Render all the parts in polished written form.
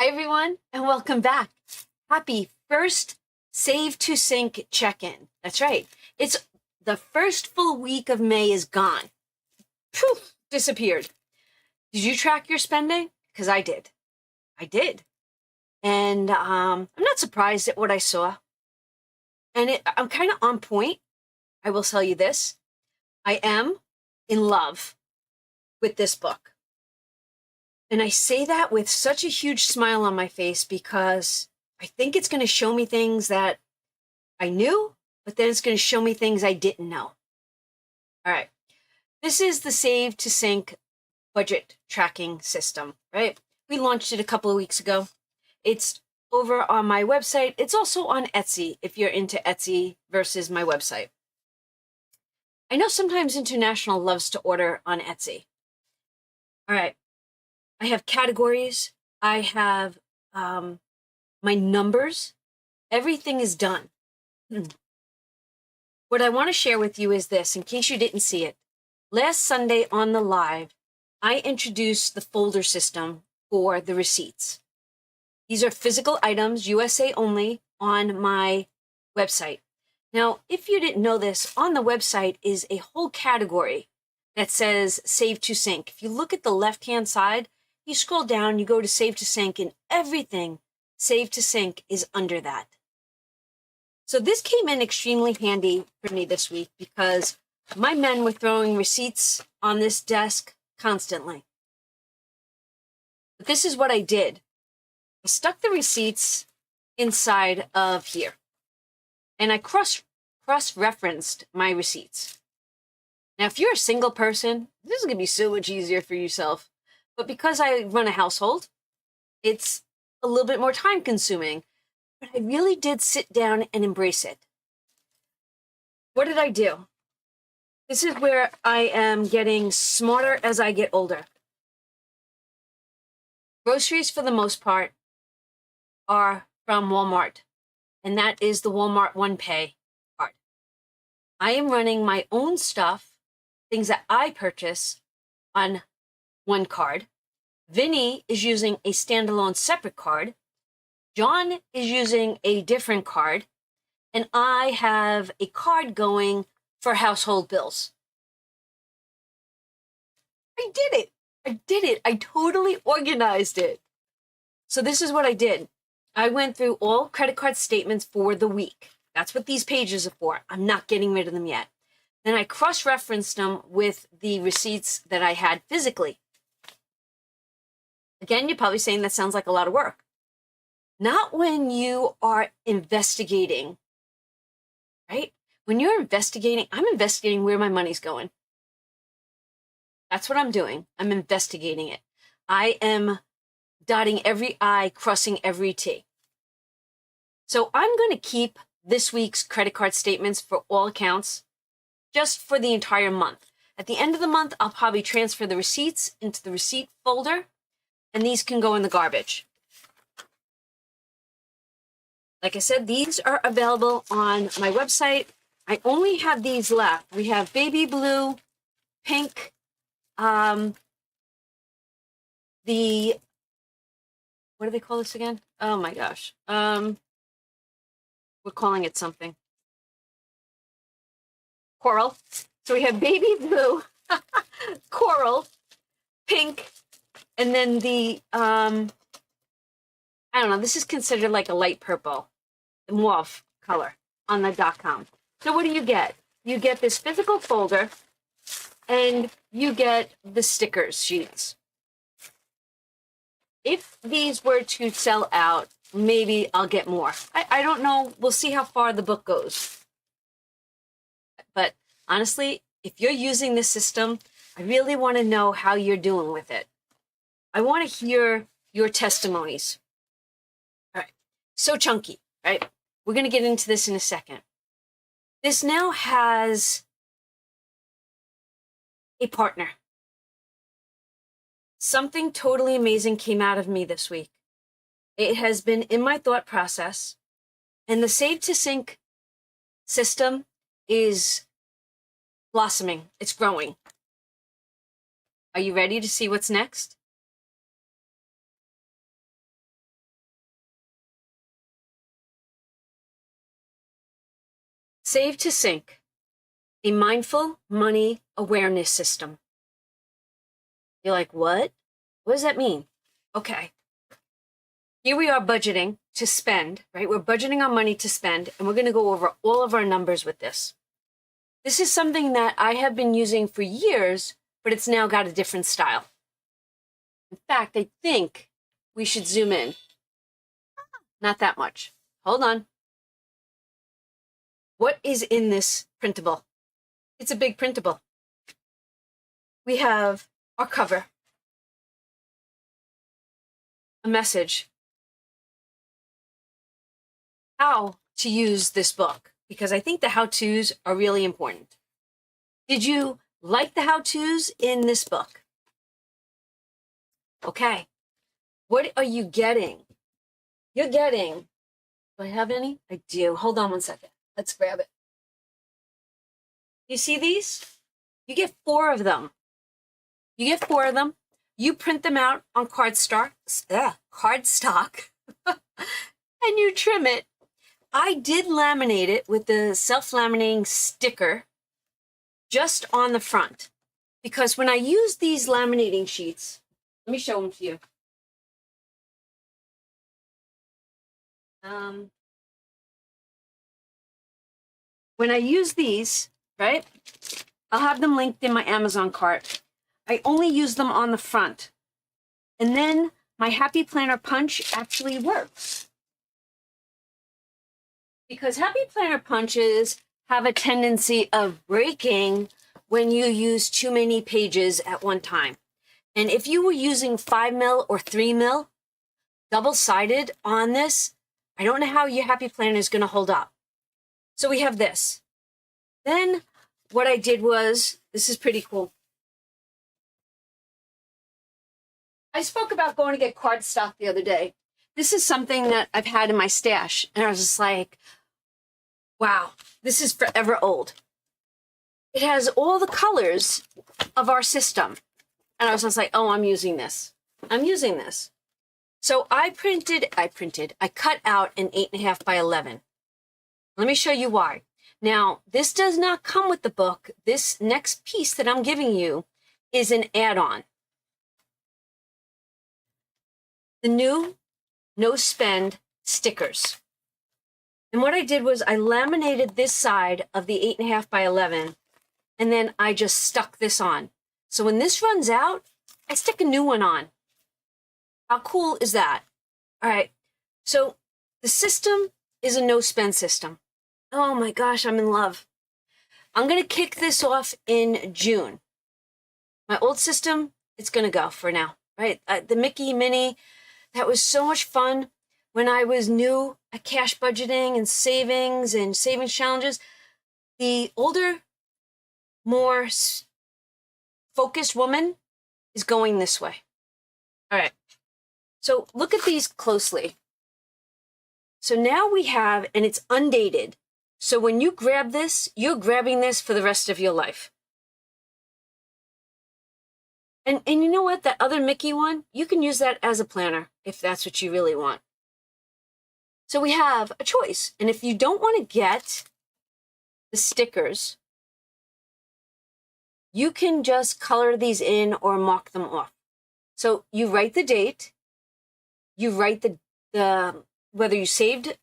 everyone, and welcome back. Happy first Save to Sync check-in. That's right. It's the first full week of May is gone. Poof, disappeared. Did you track your spending? Because I did. I did. And I'm not surprised at what I saw. And I'm kind of on point. I will tell you this. I am in love with this book. And I say that with such a huge smile on my face because I think it's going to show me things that I knew, but then it's going to show me things I didn't know. All right. This is the Save to Sync budget tracking system, right? We launched it a couple of weeks ago. It's over on my website. It's also on Etsy if you're into Etsy versus my website. I know sometimes International loves to order on Etsy. All right. I have categories. I have my numbers. Everything is done. What I want to share with you is this, in case you didn't see it. Last Sunday on the live, I introduced the folder system for the receipts. These are physical items, USA only, on my website. Now, if you didn't know this, on the website is a whole category that says Save to Sync. If you look at the left-hand side, you scroll down, you go to Save to Sync, and everything Save to Sync is under that. So this came in extremely handy for me this week because my men were throwing receipts on this desk constantly. But this is what I did. I stuck the receipts inside of here, and I cross-referenced my receipts. Now, if you're a single person, this is going to be so much easier for yourself. But because I run a household, it's a little bit more time consuming. But I really did sit down and embrace it. What did I do? This is where I am getting smarter as I get older. Groceries, for the most part, are from Walmart. And that is the Walmart OnePay card. I am running my own stuff, things that I purchase, on one card. Vinny is using a standalone separate card. John is using a different card. And I have a card going for household bills. I did it. I did it. I totally organized it. So this is what I did. I went through all credit card statements for the week. That's what these pages are for. I'm not getting rid of them yet. Then I cross-referenced them with the receipts that I had physically. Again, you're probably saying that sounds like a lot of work. Not when you are investigating, right? When you're investigating, I'm investigating where my money's going. That's what I'm doing. I'm investigating it. I am dotting every I, crossing every T. So I'm going to keep this week's credit card statements for all accounts just for the entire month. At the end of the month, I'll probably transfer the receipts into the receipt folder, and these can go in the garbage. Like I said, these are available on my website. I only have these left. We have baby blue, pink, what do they call this again? Oh my gosh. We're calling it something. Coral. So we have baby blue, coral, pink, and then the, I don't know, this is considered like a light purple, mauve color on the .com. So what do you get? You get this physical folder, and you get the stickers sheets. If these were to sell out, maybe I'll get more. I don't know. We'll see how far the book goes. But honestly, if you're using this system, I really want to know how you're doing with it. I want to hear your testimonies. All right. So chunky, right? We're going to get into this in a second. This now has a partner. Something totally amazing came out of me this week. It has been in my thought process, and the Save to Sync system is blossoming. It's growing. Are you ready to see what's next? Save to Sync, a mindful money awareness system. You're like, what? What does that mean? Okay. Here we are budgeting to spend, right? We're budgeting our money to spend, and we're going to go over all of our numbers with this. This is something that I have been using for years, but it's now got a different style. In fact, I think we should zoom in. Not that much. Hold on. What is in this printable? It's a big printable. We have our cover, a message, how to use this book, because I think the how-tos are really important. Did you like the how-tos in this book? Okay. What are you getting? You're getting, do I have any? I do. Hold on one second. Let's grab it. You see these? You get 4 of them. You get 4 of them. You print them out on cardstock, and you trim it. I did laminate it with the self-laminating sticker just on the front, because when I use these laminating sheets, let me show them to you. When I use these, right, I'll have them linked in my Amazon cart. I only use them on the front. And then my Happy Planner punch actually works. Because Happy Planner punches have a tendency of breaking when you use too many pages at one time. And if you were using 5 mil or 3 mil, double-sided on this, I don't know how your Happy Planner is going to hold up. So we have this. Then what I did was, this is pretty cool. I spoke about going to get cardstock the other day. This is something that I've had in my stash. And I was just like, wow, this is forever old. It has all the colors of our system. And I was just like, oh, I'm using this. I'm using this. So I cut out an 8.5 by 11. Let me show you why. Now, this does not come with the book. This next piece that I'm giving you is an add-on. The new no spend stickers. And what I did was I laminated this side of the 8.5 by 11, and then I just stuck this on. So when this runs out, I stick a new one on. How cool is that? All right, so the system is a no spend system. Oh my gosh, I'm in love. I'm gonna kick this off in June. My old system, it's gonna go for now, right? The Mickey Mini, that was so much fun when I was new at cash budgeting and savings challenges. The older, more focused woman is going this way. All right, so look at these closely. So now we have, and it's undated. So when you grab this, you're grabbing this for the rest of your life. And you know what? That other Mickey one, you can use that as a planner if that's what you really want. So we have a choice. And if you don't want to get the stickers, you can just color these in or mark them off. So you write the date, you write the whether you saved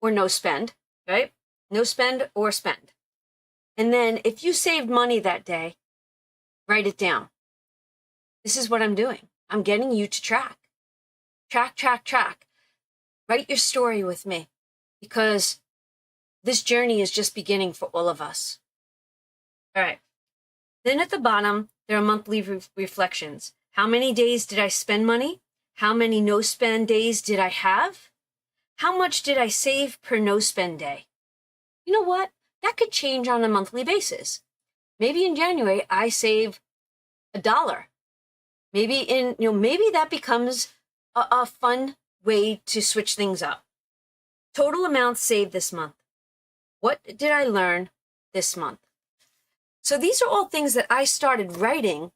or no spend, right? No spend or spend. And then if you saved money that day, write it down. This is what I'm doing. I'm getting you to track. Track. Write your story with me, because this journey is just beginning for all of us. All right. Then at the bottom, there are monthly reflections. How many days did I spend money? How many no spend days did I have? How much did I save per no spend day? You know what? That could change on a monthly basis. Maybe in January, I save $1. Maybe maybe that becomes a fun way to switch things up. Total amount saved this month. What did I learn this month? So these are all things that I started writing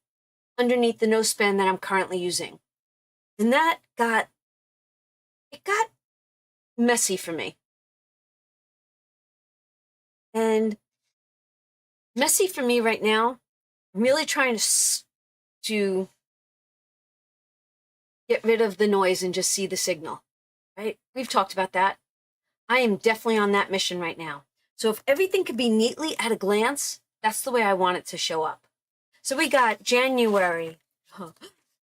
underneath the no spend that I'm currently using. And that got messy for me. And messy for me right now. I'm really trying to get rid of the noise and just see the signal, right? We've talked about that. I am definitely on that mission right now. So if everything could be neatly at a glance, that's the way I want it to show up. So we got January,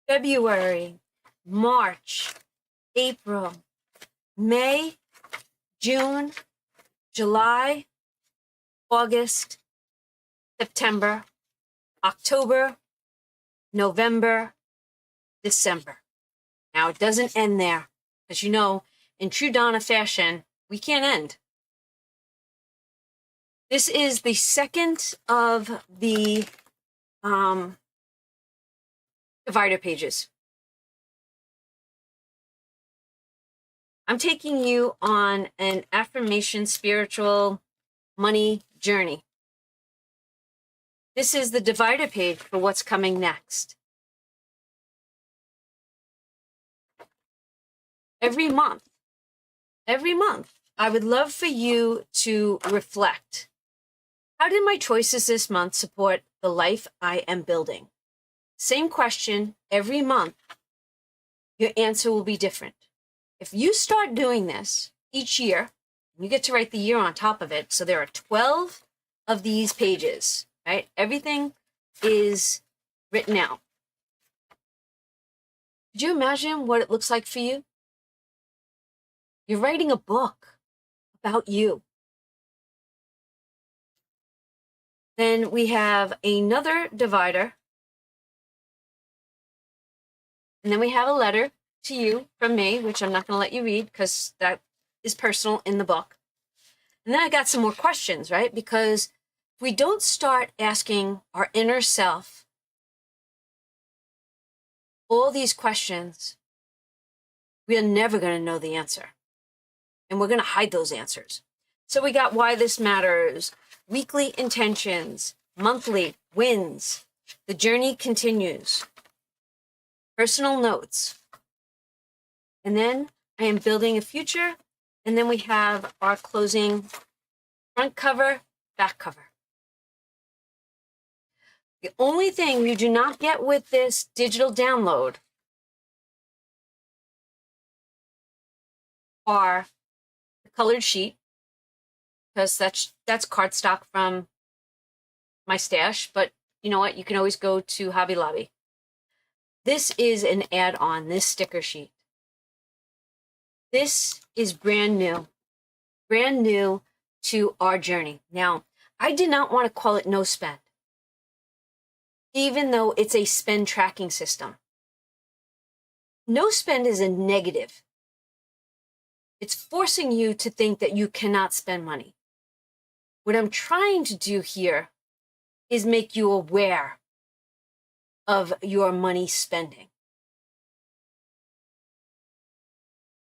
February, March, April, May, June, July, August, September, October, November, December. Now it doesn't end there. As you know, in true Donna fashion, we can't end. This is the second of the divider pages. I'm taking you on an affirmation, spiritual, money journey. This is the divider page for what's coming next. Every month, I would love for you to reflect. How did my choices this month support the life I am building? Same question every month. Your answer will be different. If you start doing this each year, you get to write the year on top of it. So there are 12 of these pages, right? Everything is written out. Could you imagine what it looks like for you? You're writing a book about you. Then we have another divider. And then we have a letter to you from me, which I'm not going to let you read because that is personal in the book. And then I got some more questions, right? Because if we don't start asking our inner self all these questions, we are never going to know the answer. And we're going to hide those answers. So we got why this matters, weekly intentions, monthly wins, the journey continues, personal notes. And then I am building a future. And then we have our closing front cover, back cover. The only thing you do not get with this digital download are the colored sheet, because that's cardstock from my stash, but you know what? You can always go to Hobby Lobby. This is an add-on, this sticker sheet. This is brand new to our journey. Now, I did not want to call it no spend, even though it's a spend tracking system. No spend is a negative. It's forcing you to think that you cannot spend money. What I'm trying to do here is make you aware of your money spending.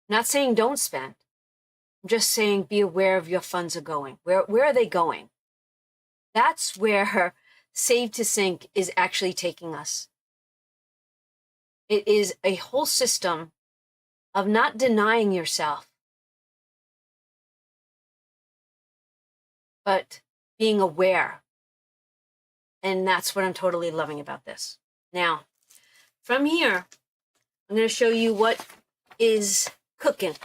I'm not saying don't spend. I'm just saying be aware of your funds are going. Where are they going? That's where Save to Sync is actually taking us. It is a whole system of not denying yourself, but being aware. And that's what I'm totally loving about this. Now, from here, I'm going to show you what is cooking.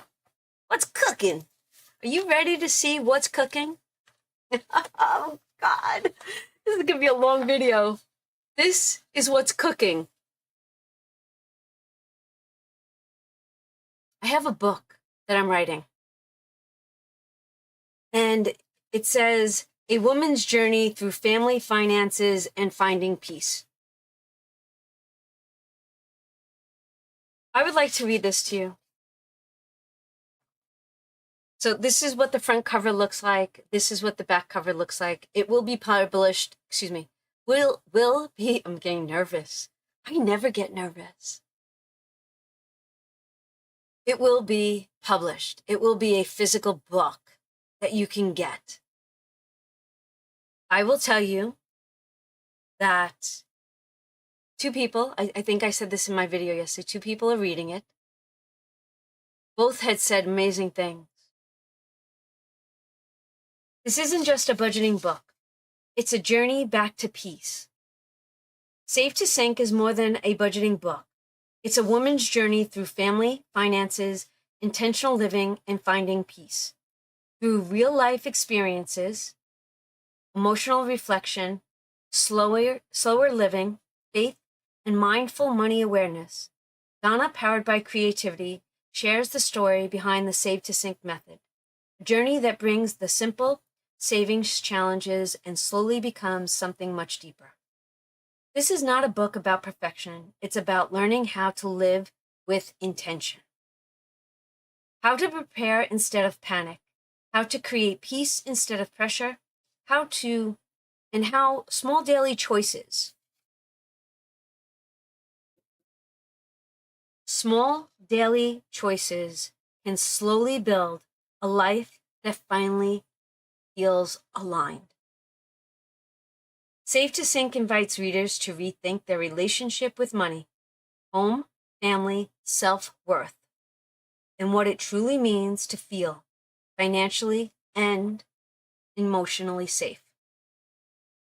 What's cooking? Are you ready to see what's cooking? Oh, God. This is going to be a long video. This is what's cooking. I have a book that I'm writing. And it says, A Woman's Journey Through Family Finances and Finding Peace. I would like to read this to you. So this is what the front cover looks like. This is what the back cover looks like. It will be published, will be, I'm getting nervous. I never get nervous. It will be published. It will be a physical book that you can get. I will tell you that two people, I think I said this in my video yesterday, two people are reading it. Both had said amazing things. This isn't just a budgeting book. It's a journey back to peace. Save to Sink is more than a budgeting book. It's a woman's journey through family, finances, intentional living, and finding peace. Through real-life experiences, emotional reflection, slower living, faith, and mindful money awareness, Donna, powered by creativity, shares the story behind the Save to Sink method, a journey that brings the simple savings challenges and slowly becomes something much deeper. This is not a book about perfection. It's about learning how to live with intention. How to prepare instead of panic. How to create peace instead of pressure. How small daily choices. Small daily choices can slowly build a life that finally feels aligned. Save to Sink invites readers to rethink their relationship with money, home, family, self-worth, and what it truly means to feel financially and emotionally safe.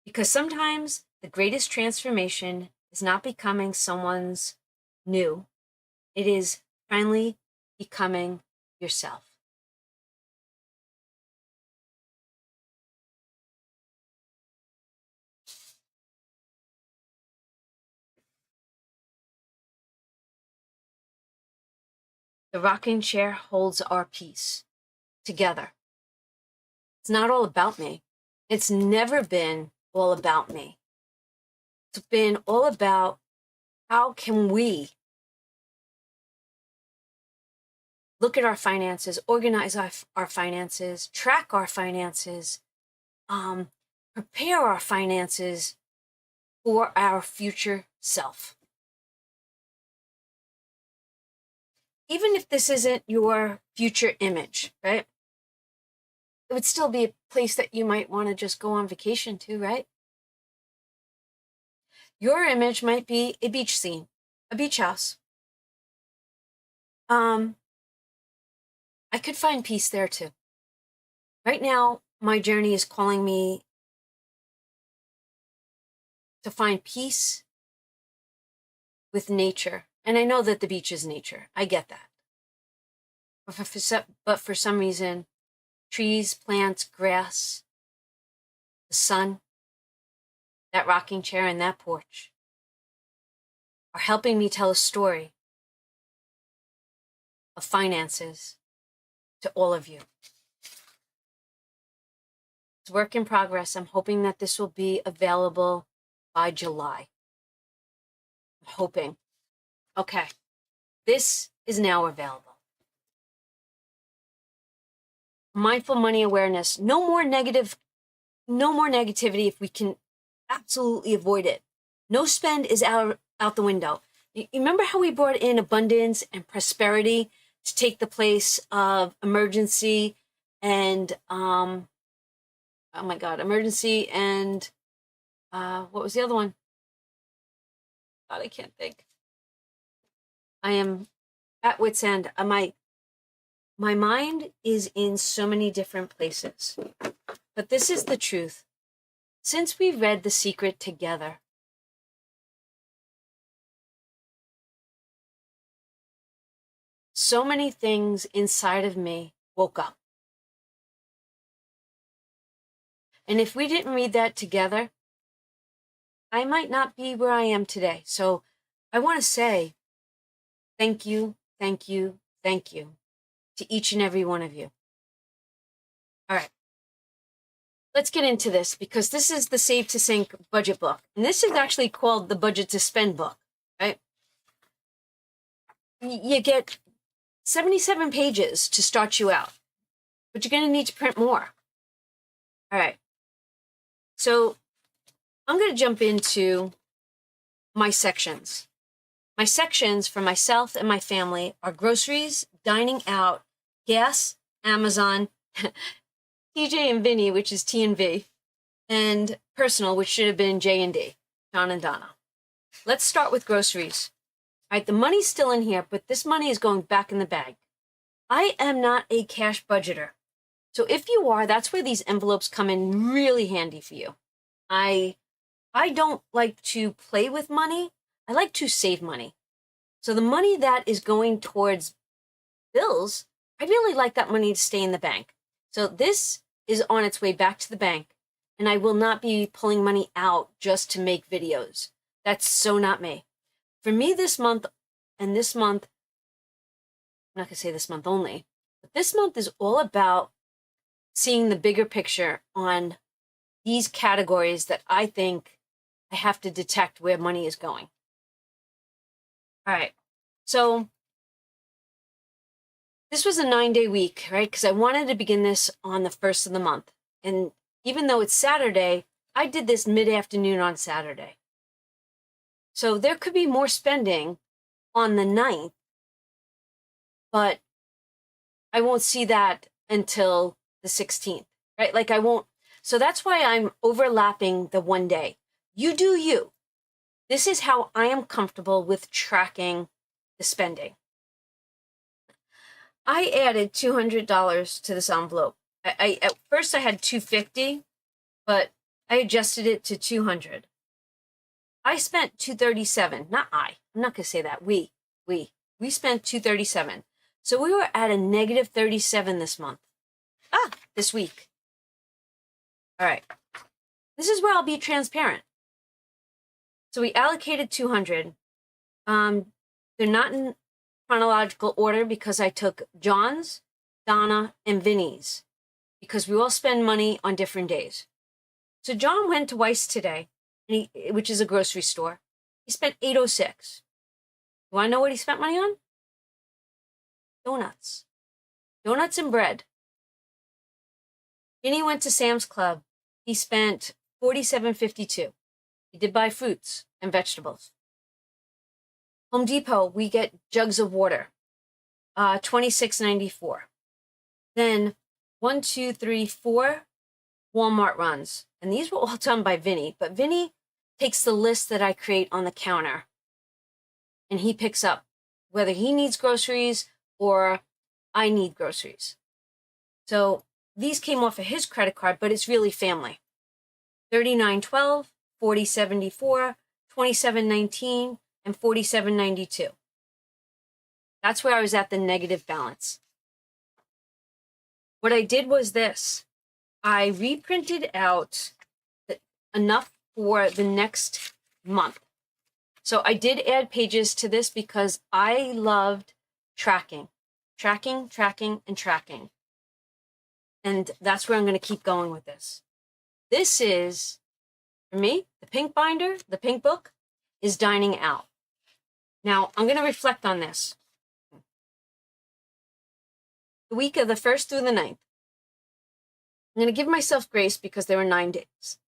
Because sometimes the greatest transformation is not becoming someone's new, it is finally becoming yourself. The rocking chair holds our peace together. It's not all about me. It's never been all about me. It's been all about how can we look at our finances, organize our finances, track our finances, prepare our finances for our future self. Even if this isn't your future image, right? It would still be a place that you might want to just go on vacation to, right? Your image might be a beach scene, a beach house. I could find peace there too. Right now, my journey is calling me to find peace with nature. And I know that the beach is nature. I get that. But for some reason, trees, plants, grass, the sun, that rocking chair, and that porch are helping me tell a story of finances to all of you. It's work in progress. I'm hoping that this will be available by July. I'm hoping. Okay. This is now available. Mindful money awareness. No more negativity if we can absolutely avoid it. No spend is out the window. You remember how we brought in abundance and prosperity to take the place of emergency and emergency and what was the other one? God, I can't think. I am at wit's end. My mind is in so many different places. But this is the truth. Since we read The Secret together, so many things inside of me woke up. And if we didn't read that together, I might not be where I am today. So I want to say thank you, thank you, thank you to each and every one of you. All right. Let's get into this because this is the Save to Sink budget book. And this is actually called the Budget to Spend book, right? You get 77 pages to start you out, but you're going to need to print more. All right. So I'm going to jump into my sections. My sections for myself and my family are groceries, dining out, gas, Amazon, TJ and Vinny, which is T&V, and personal, which should have been J&D, John and Donna. Let's start with groceries. All right, the money's still in here, but this money is going back in the bag. I am not a cash budgeter. So if you are, that's where these envelopes come in really handy for you. I don't like to play with money. I like to save money. So the money that is going towards bills, I really like that money to stay in the bank. So this is on its way back to the bank, and I will not be pulling money out just to make videos. That's so not me. For me this month, and this month, I'm not going to say this month only, but this month is all about seeing the bigger picture on these categories that I think I have to detect where money is going. All right. So this was a 9-day week, right? Because I wanted to begin this on the 1st of the month. And even though it's Saturday, I did this mid-afternoon on Saturday. So there could be more spending on the 9th, but I won't see that until the 16th, right? Like I won't. So that's why I'm overlapping the 1 day. You do you. This is how I am comfortable with tracking the spending. I added $200 to this envelope. I at first I had $250, but I adjusted it to $200. I spent $237. Not I. I'm not gonna say that. We spent $237. So we were at a negative 37 this month. This week. All right. This is where I'll be transparent. So we allocated 200. They're not in chronological order because I took John's, Donna, and Vinny's because we all spend money on different days. So John went to Weiss today, which is a grocery store. He spent $806. You want to know what he spent money on? Donuts. Donuts and bread. Vinny went to Sam's Club. He spent $47.52. He did buy fruits and vegetables. Home Depot, we get jugs of water, $26.94. Then 1, 2, 3, 4 Walmart runs. And these were all done by Vinny, but Vinny takes the list that I create on the counter and he picks up whether he needs groceries or I need groceries. So these came off of his credit card, but it's really family. $39.12, $40.74, $27.19, and $47.92. That's where I was at the negative balance. What I did was this. I reprinted out enough for the next month. So I did add pages to this because I loved tracking. Tracking. And that's where I'm going to keep going with this. This is, for me, the pink binder, the pink book, is dining out. Now, I'm going to reflect on this. The week of the 1st through the 9th. I'm going to give myself grace because there were 9 days.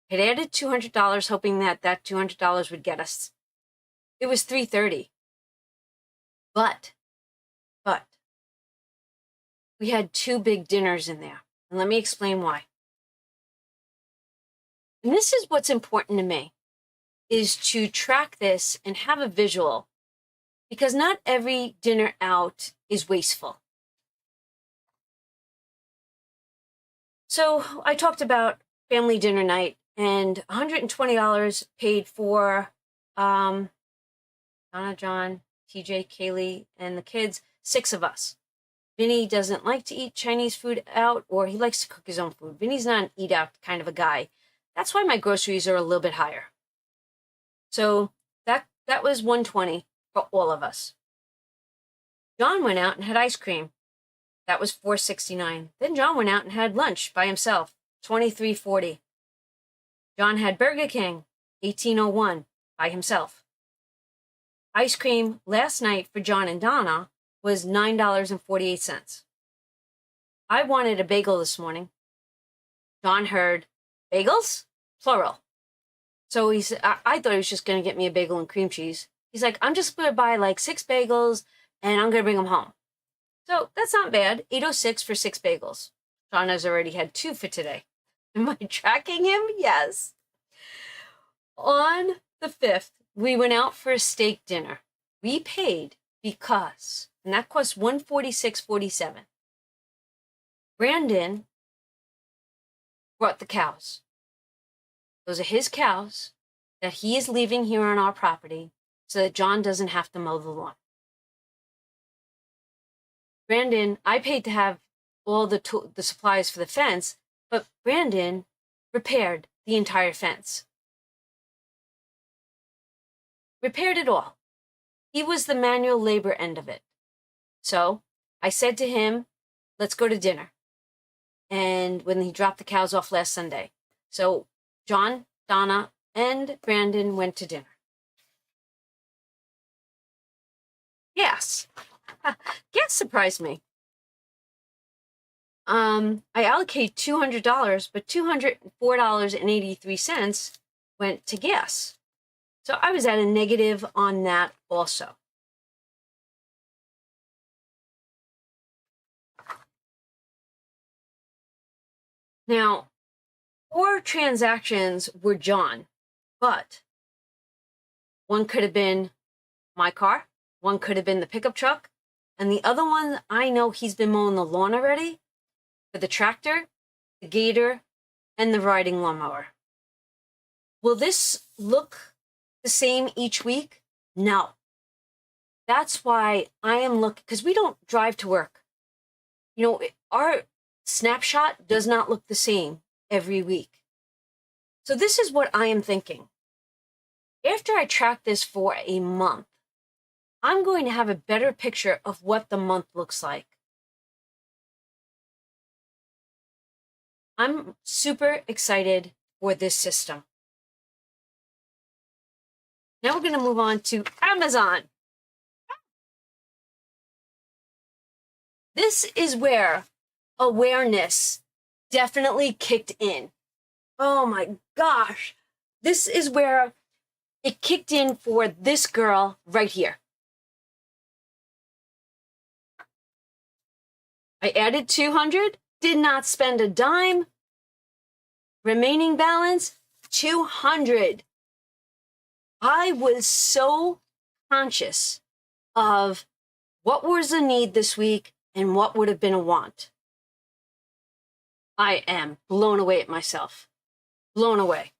I'd added $200, hoping that $200 would get us. It was $330. But we had 2 big dinners in there. And let me explain why. And this is what's important to me, is to track this and have a visual, because not every dinner out is wasteful. So I talked about family dinner night and $120 paid for Donna, John, TJ, Kaylee, and the kids, 6 of us. Vinny doesn't like to eat Chinese food out, or he likes to cook his own food. Vinny's not an eat out kind of a guy. That's why my groceries are a little bit higher. So that was $120 for all of us. John went out and had ice cream. That was $4.69. Then John went out and had lunch by himself, $23.40. John had Burger King, $18.01 by himself. Ice cream last night for John and Donna was $9.48. I wanted a bagel this morning. John heard bagels, plural. So he said, I thought he was just going to get me a bagel and cream cheese. He's like, I'm just going to buy like 6 bagels and I'm going to bring them home. So that's not bad. $806 for 6 bagels. John has already had 2 for today. Am I tracking him? Yes. On the 5th, we went out for a steak dinner. We paid because, and that cost $146.47. Brandon brought the cows. Those are his cows that he is leaving here on our property so that John doesn't have to mow the lawn. Brandon, I paid to have all the supplies for the fence, but Brandon repaired the entire fence. Repaired it all. He was the manual labor end of it. So I said to him, let's go to dinner. And when he dropped the cows off last Sunday. So John, Donna, and Brandon went to dinner. Gas. Gas surprised me. I allocate $200, but $204.83 went to gas. So I was at a negative on that also. Now, 4 transactions were John, but one could have been my car, one could have been the pickup truck, and the other one, I know he's been mowing the lawn already for the tractor, the gator, and the riding lawnmower. Will this look the same each week? No. That's why I am looking, because we don't drive to work. You know, our snapshot does not look the same every week. So this is what I am thinking. After I track this for a month, I'm going to have a better picture of what the month looks like. I'm super excited for this system. Now we're going to move on to Amazon. This is where awareness definitely kicked in. Oh my gosh. This is where it kicked in for this girl right here. I added 200, did not spend a dime. Remaining balance, 200. I was so conscious of what was a need this week and what would have been a want. I am blown away at myself. Blown away.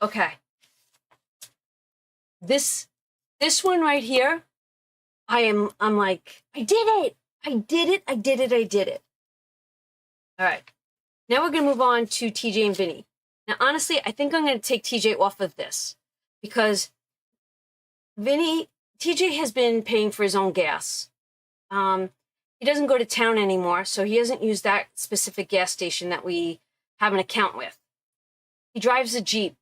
Okay. This one right here, I'm like, I did it. I did it. I did it. I did it. All right. Now we're going to move on to TJ and Vinny. Now, honestly, I think I'm going to take TJ off of this because TJ has been paying for his own gas. He doesn't go to town anymore, so he doesn't use that specific gas station that we have an account with. He drives a Jeep,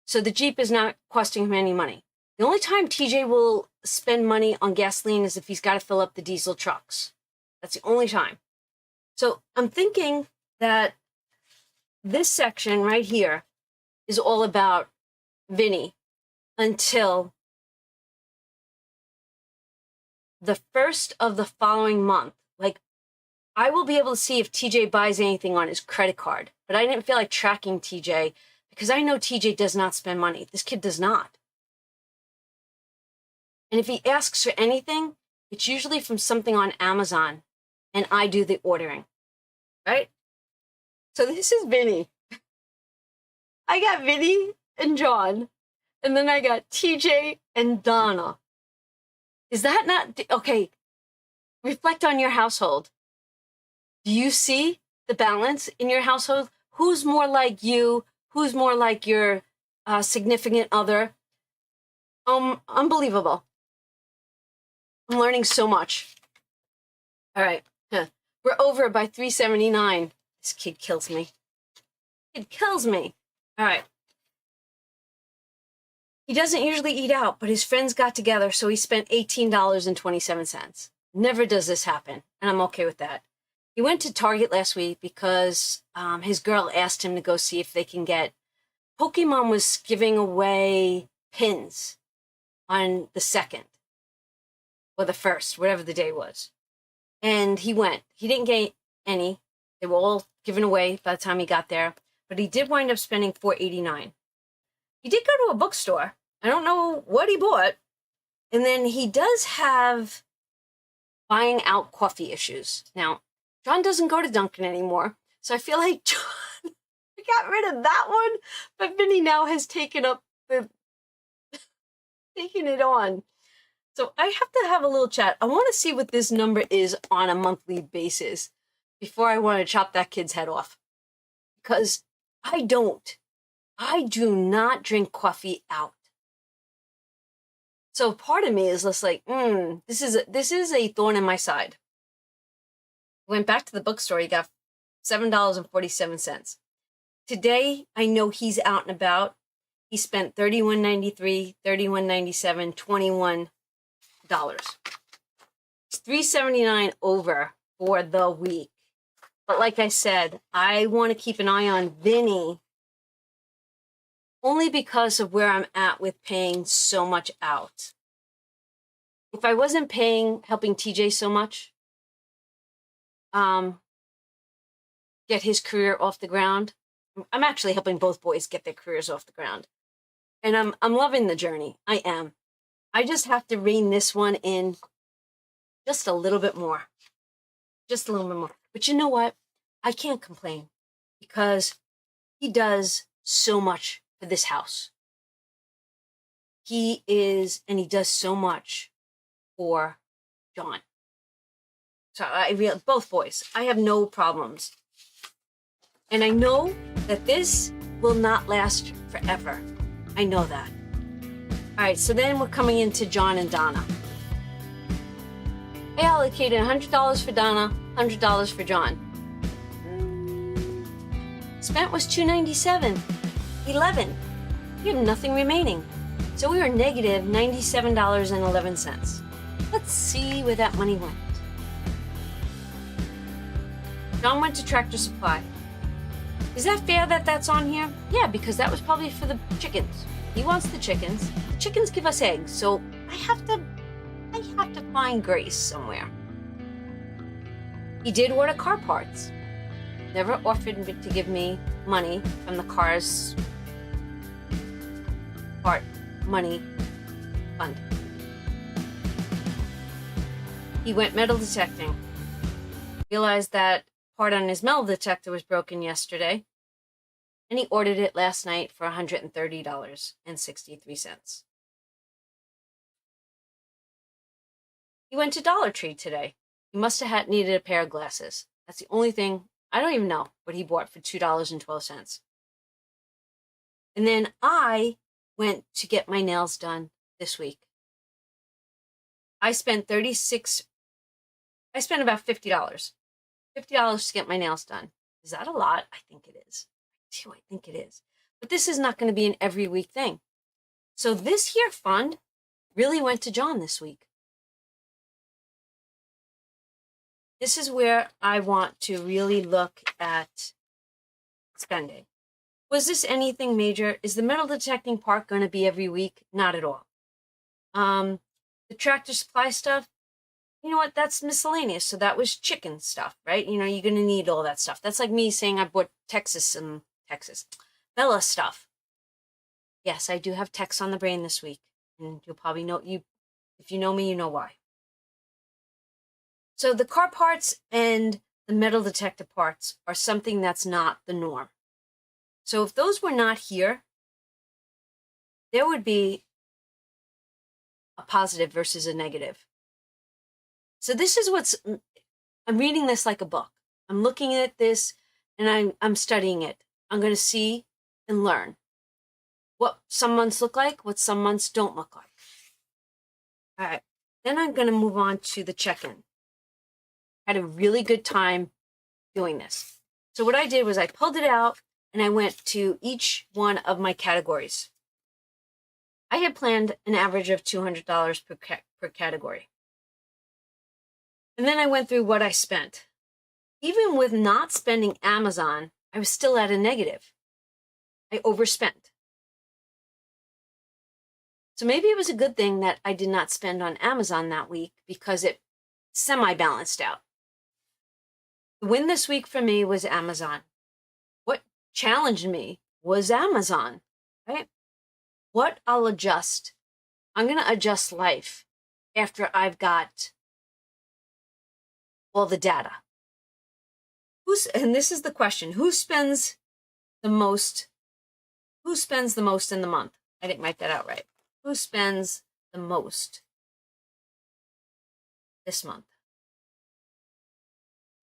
so the Jeep is not costing him any money. The only time TJ will spend money on gasoline is if he's got to fill up the diesel trucks. That's the only time. So I'm thinking that this section right here is all about Vinny until the first of the following month. Like, I will be able to see if TJ buys anything on his credit card, but I didn't feel like tracking TJ because I know TJ does not spend money. This kid does not. And if he asks for anything, it's usually from something on Amazon, and I do the ordering, right? So this is Vinny. I got Vinny and John, and then I got TJ and Donna. Is that not, okay, reflect on your household. Do you see the balance in your household? Who's more like you? Who's more like your significant other? Unbelievable. I'm learning so much. All right. We're over by 379. This kid kills me. It kills me. All right. He doesn't usually eat out, but his friends got together, so he spent $18.27. Never does this happen, and I'm okay with that. He went to Target last week because his girl asked him to go see if they can get... Pokemon was giving away pins on the 2nd. Or the 1st, whatever the day was. And he went. He didn't get any. They were all given away by the time he got there. But he did wind up spending $4.89. He did go to a bookstore. I don't know what he bought. And then he does have buying out coffee issues. Now, John doesn't go to Dunkin' anymore. So I feel like John got rid of that one, but Vinny now has taken it on. So I have to have a little chat. I want to see what this number is on a monthly basis before I want to chop that kid's head off. Because I do not drink coffee out. So part of me is just like, this is a thorn in my side. Went back to the bookstore. He got $7.47. Today, I know he's out and about. He spent $31.93, $31.97, $21. It's $3.79 over for the week. But like I said, I want to keep an eye on Vinny only because of where I'm at with paying so much out. If I wasn't helping TJ so much, get his career off the ground. I'm actually helping both boys get their careers off the ground. And I'm loving the journey. I am. I just have to rein this one in just a little bit more. Just a little bit more. But you know what? I can't complain because he does so much for this house. He does so much for John. So both boys, I have no problems. And I know that this will not last forever. I know that. All right, so then we're coming into John and Donna. I allocated $100 for Donna, $100 for John. Spent was $297. 11. We have nothing remaining. So we were negative $97.11. Let's see where that money went. John went to Tractor Supply. Is that fair that that's on here? Yeah, because that was probably for the chickens. He wants the chickens. The chickens give us eggs, so I have to find grace somewhere. He did order car parts. Never offered to give me money from the car's part money fund. He went metal detecting. Realized that part on his metal detector was broken yesterday, and he ordered it last night for $130.63. He went to Dollar Tree today. He must have needed a pair of glasses. That's the only thing, I don't even know what he bought for $2.12. And then I went to get my nails done this week. I spent about $50. $50 to get my nails done. Is that a lot? I think it is. I think it is. But this is not going to be an every week thing. So this here fund really went to John this week. This is where I want to really look at spending. Was this anything major? Is the metal detecting part going to be every week? Not at all. The Tractor Supply stuff, you know what? That's miscellaneous. So that was chicken stuff, right? You know, you're going to need all that stuff. That's like me saying I bought Bella stuff. Yes, I do have Tex on the brain this week. And you'll probably know, if you know me, you know why. So the car parts and the metal detector parts are something that's not the norm. So if those were not here, there would be a positive versus a negative. So this is I'm reading this like a book. I'm looking at this and I'm studying it. I'm going to see and learn what some months look like, what some months don't look like. All right. Then I'm going to move on to the check-in. Had a really good time doing this. So what I did was I pulled it out and I went to each one of my categories. I had planned an average of $200 per category. And then I went through what I spent. Even with not spending Amazon, I was still at a negative. I overspent. So maybe it was a good thing that I did not spend on Amazon that week because it semi-balanced out. The win this week for me was Amazon. What challenged me was Amazon, right? What I'll adjust. I'm going to adjust life after I've got all the data. And this is the question, who spends the most in the month? I didn't write that out right. Who spends the most this month?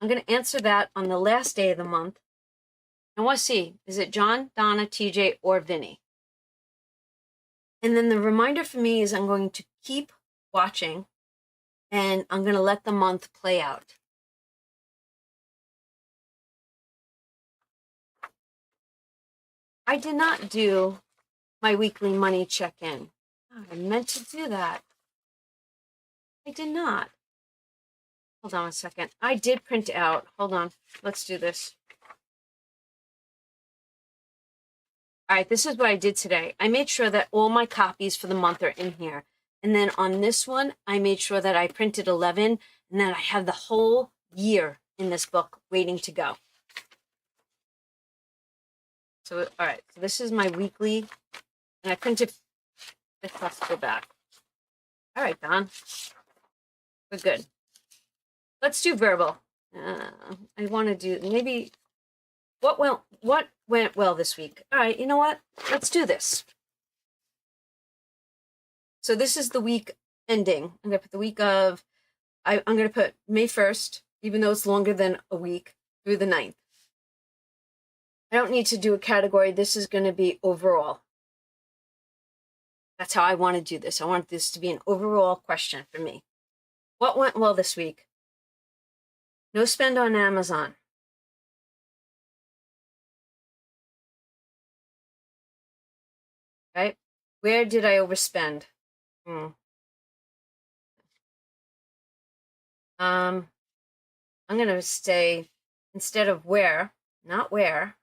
I'm going to answer that on the last day of the month. I want to see, is it John, Donna, TJ, or Vinny? And then the reminder for me is I'm going to keep watching and I'm going to let the month play out. I did not do my weekly money check-in. Oh, I meant to do that. I did not. Hold on a second. I did print out. Hold on. Let's do this. All right, this is what I did today. I made sure that all my copies for the month are in here. And then on this one, I made sure that I printed 11 and then I have the whole year in this book waiting to go. So, all right, so this is my weekly, and I printed, let's go back. All right, Don, we're good. Let's do verbal. I want to do maybe what went well this week. All right, you know what? Let's do this. So this is the week ending. I'm gonna put the week of. I'm gonna put May 1st, even though it's longer than a week, through the 9th. I don't need to do a category. This is going to be overall. That's how I want to do this. I want this to be an overall question for me. What went well this week? No spend on Amazon. Right? Where did I overspend? I'm going to say, instead of where, not where.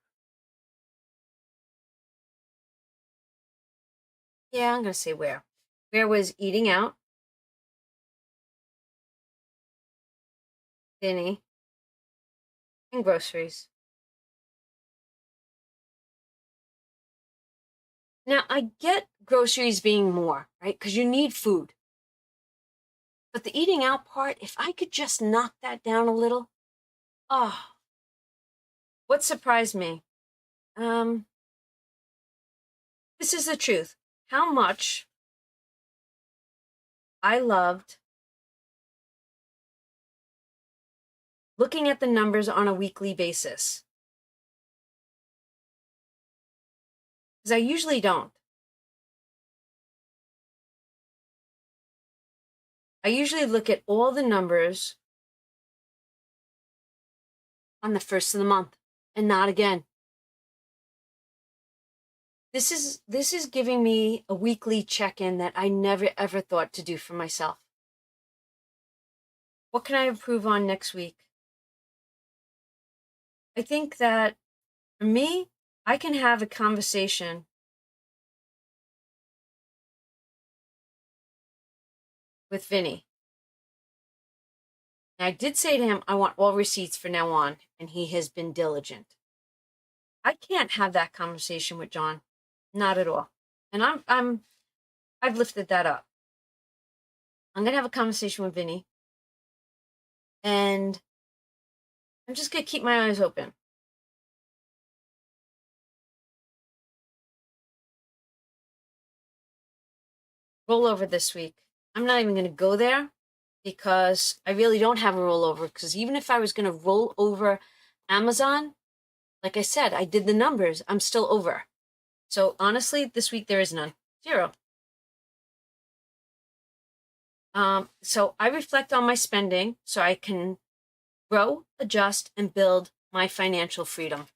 Yeah, I'm going to say where. Where was eating out, Vinny, and groceries. Now, I get groceries being more, right? Because you need food. But the eating out part, if I could just knock that down a little, oh, what surprised me? This is the truth. How much I loved looking at the numbers on a weekly basis. Because I usually don't. I usually look at all the numbers on the first of the month and not again. This is giving me a weekly check-in that I never ever thought to do for myself. What can I improve on next week? I think that for me, I can have a conversation with Vinny. And I did say to him, I want all receipts from now on, and he has been diligent. I can't have that conversation with John. Not at all. And I've lifted that up. I'm going to have a conversation with Vinny. And I'm just going to keep my eyes open. Rollover this week. I'm not even going to go there because I really don't have a rollover. Because even if I was going to roll over Amazon, like I said, I did the numbers. I'm still over. So honestly, this week there is none. 0. So I reflect on my spending so I can grow, adjust, and build my financial freedom.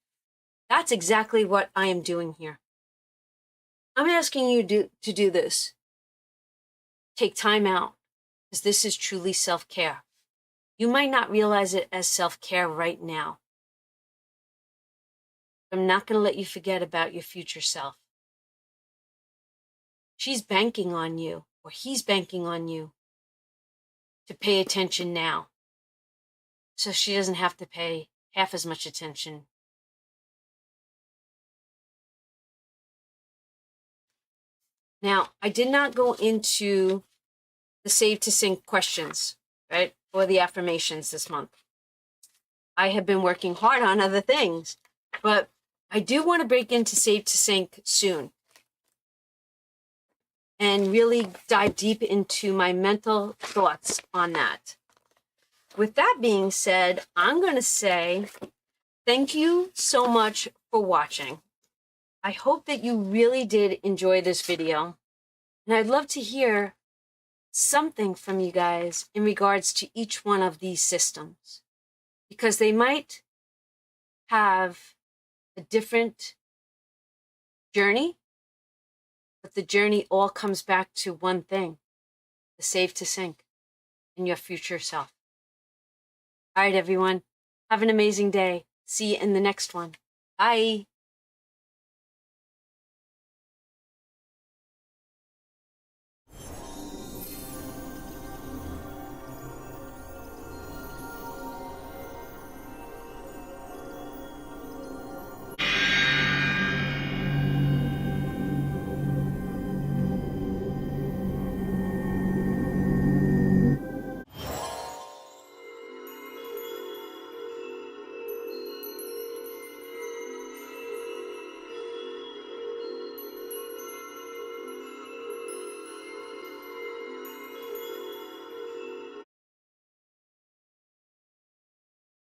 That's exactly what I am doing here. I'm asking you to do this. Take time out, because this is truly self-care. You might not realize it as self-care right now. I'm not going to let you forget about your future self. She's banking on you, or he's banking on you, to pay attention now, so she doesn't have to pay half as much attention. Now, I did not go into the Save to Sync questions, right, or the affirmations this month. I have been working hard on other things, but I do want to break into Save to Sync soon and really dive deep into my mental thoughts on that. With that being said, I'm going to say thank you so much for watching. I hope that you really did enjoy this video, and I'd love to hear something from you guys in regards to each one of these systems, because they might have a different journey, but the journey all comes back to one thing: the Save to Sync in your future self. All right, everyone, have an amazing day. See you in the next one. Bye.